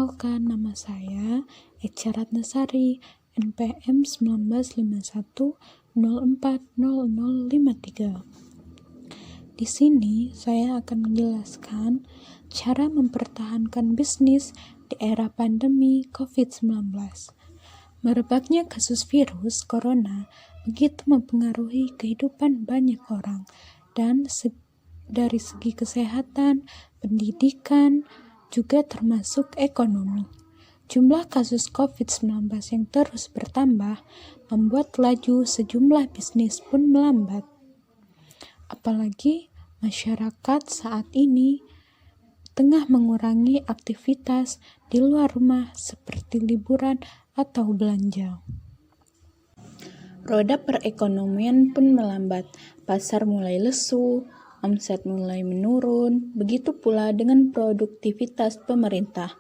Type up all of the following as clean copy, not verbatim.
Perkenalkan, nama saya Echa Ratnasari, NPM 1951040053. Di sini saya akan menjelaskan cara mempertahankan bisnis di era pandemi COVID-19. Merebaknya kasus virus corona begitu mempengaruhi kehidupan banyak orang dan dari segi kesehatan, pendidikan, juga termasuk ekonomi. Jumlah kasus COVID-19 yang terus bertambah membuat laju sejumlah bisnis pun melambat. Apalagi masyarakat saat ini tengah mengurangi aktivitas di luar rumah seperti liburan atau belanja. Roda perekonomian pun melambat, pasar mulai lesu, omset mulai menurun, begitu pula dengan produktivitas pemerintah.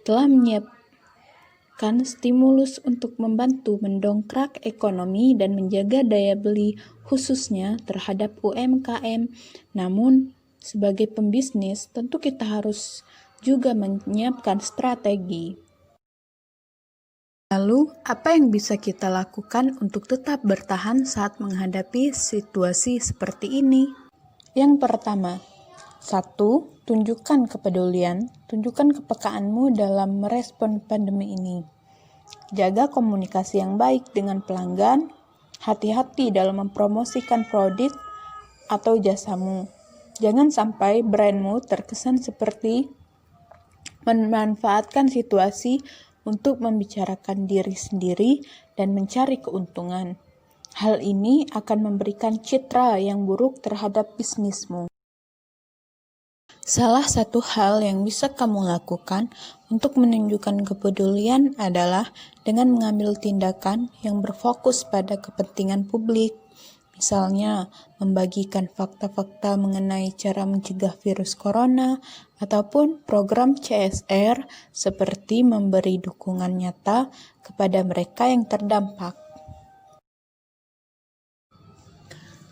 Telah menyiapkan stimulus untuk membantu mendongkrak ekonomi dan menjaga daya beli khususnya terhadap UMKM. Namun, sebagai pembisnis, tentu kita harus juga menyiapkan strategi. Lalu, apa yang bisa kita lakukan untuk tetap bertahan saat menghadapi situasi seperti ini? Yang pertama, 1. Tunjukkan kepedulian, tunjukkan kepekaanmu dalam merespon pandemi ini. Jaga komunikasi yang baik dengan pelanggan, hati-hati dalam mempromosikan produk atau jasamu. Jangan sampai brandmu terkesan seperti memanfaatkan situasi untuk membicarakan diri sendiri dan mencari keuntungan. Hal ini akan memberikan citra yang buruk terhadap bisnismu. Salah satu hal yang bisa kamu lakukan untuk menunjukkan kepedulian adalah dengan mengambil tindakan yang berfokus pada kepentingan publik. Misalnya, membagikan fakta-fakta mengenai cara mencegah virus corona ataupun program CSR seperti memberi dukungan nyata kepada mereka yang terdampak.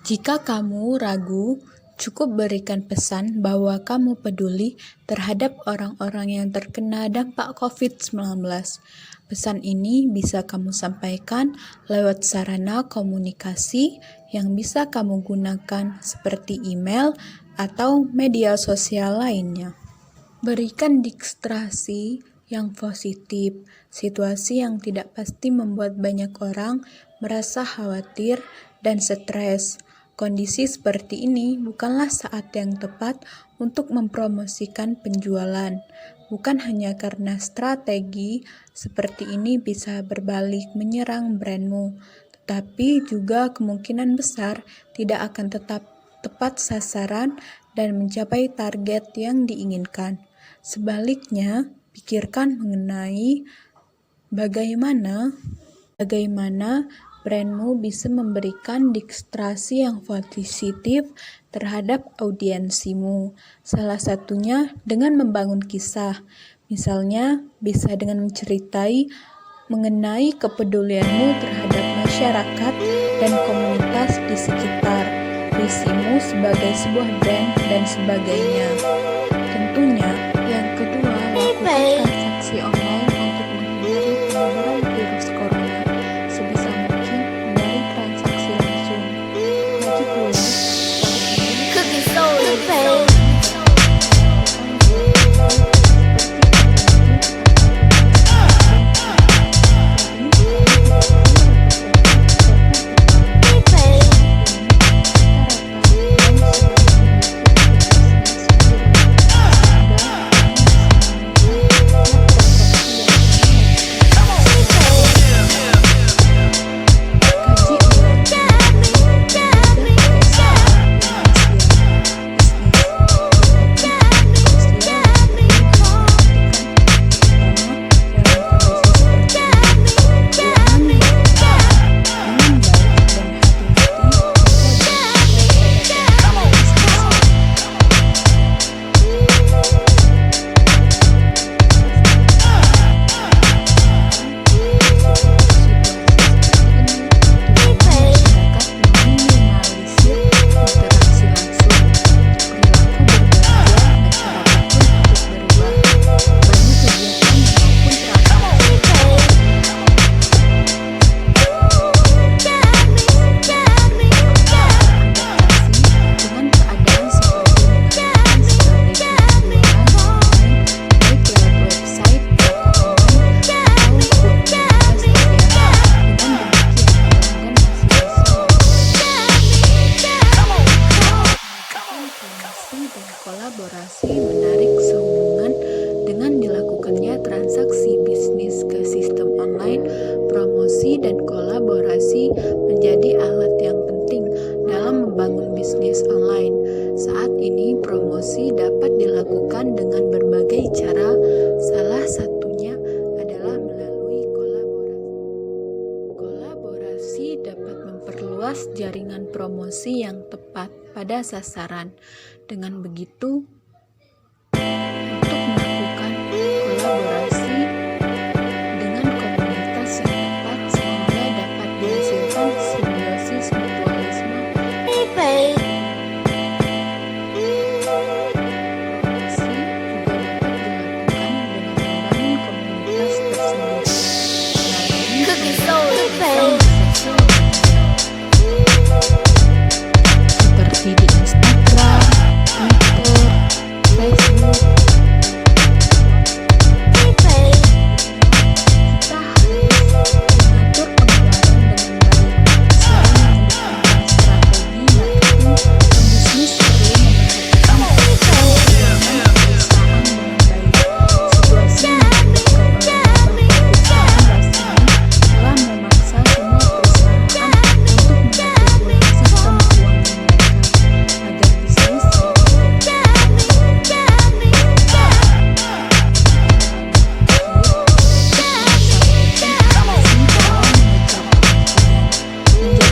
Jika kamu ragu, cukup berikan pesan bahwa kamu peduli terhadap orang-orang yang terkena dampak COVID-19. Pesan ini bisa kamu sampaikan lewat sarana komunikasi yang bisa kamu gunakan seperti email atau media sosial lainnya. Berikan distraksi yang positif. Situasi yang tidak pasti membuat banyak orang merasa khawatir dan stres. Kondisi seperti ini bukanlah saat yang tepat untuk mempromosikan penjualan. Bukan hanya karena strategi seperti ini bisa berbalik menyerang brandmu, tetapi juga kemungkinan besar tidak akan tetap tepat sasaran dan mencapai target yang diinginkan. Sebaliknya, pikirkan mengenai bagaimana brandmu bisa memberikan distraksi yang positif terhadap audiensimu. Salah satunya dengan membangun kisah. Misalnya, bisa dengan menceritai mengenai kepedulianmu terhadap masyarakat dan komunitas di sekitar, visimu sebagai sebuah brand, dan sebagainya. Tentunya, yang kedua, lakukan transaksi online untuk menghindari penyebaran virus corona. Sebisa mungkin hindari transaksi langsung. Lagi pula, memperluas jaringan promosi yang tepat pada sasaran. Dengan begitu, untuk melakukan kolaborasi dengan komunitas yang tepat sehingga dapat dihasilkan simbiosis mutualisme. Seperti di Instagram, Twitter, Facebook. Kita harus mengatur pengeluaran dengan baik selain mengembangkan strategi marketing, pembisnis perlu memperhatikan keuangan perusahaan dengan baik. Situasi yang diberikan oleh wabah COVID-19 telah memaksa semua perusahaan untuk memanipulasi sistem keuangan mereka agar bisnis menjadi semangat untuk dapat bertahan di tengah pandemi, dengan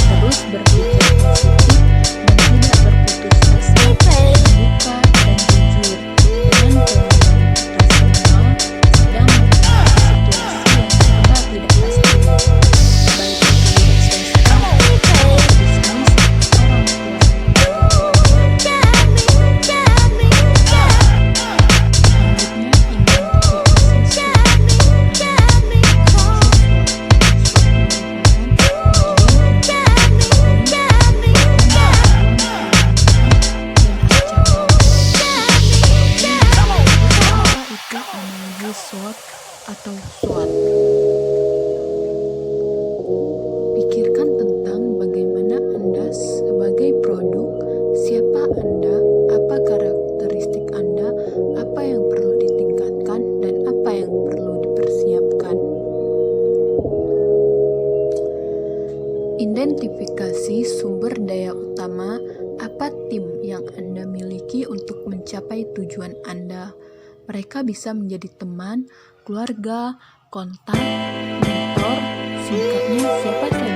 terus berpikir positif dan tidak berputus asa, terbuka dan jujur dengan pelanggan kita semua sedang menghadapi situasi yang serba tidak pasti, baik itu wira swasta, bisnis, orang tua. Selanjutnya, identifikasi SWOT atau SWOT. Pikirkan tentang bagaimana Anda sebagai produk, siapa Anda, apa karakteristik Anda, apa yang perlu ditingkatkan, dan apa yang perlu dipersiapkan. Identifikasi sumber daya utama, apa tim yang Anda miliki untuk mencapai tujuan Anda. Mereka bisa menjadi teman, keluarga, kontak, mentor, singkatnya siapa saja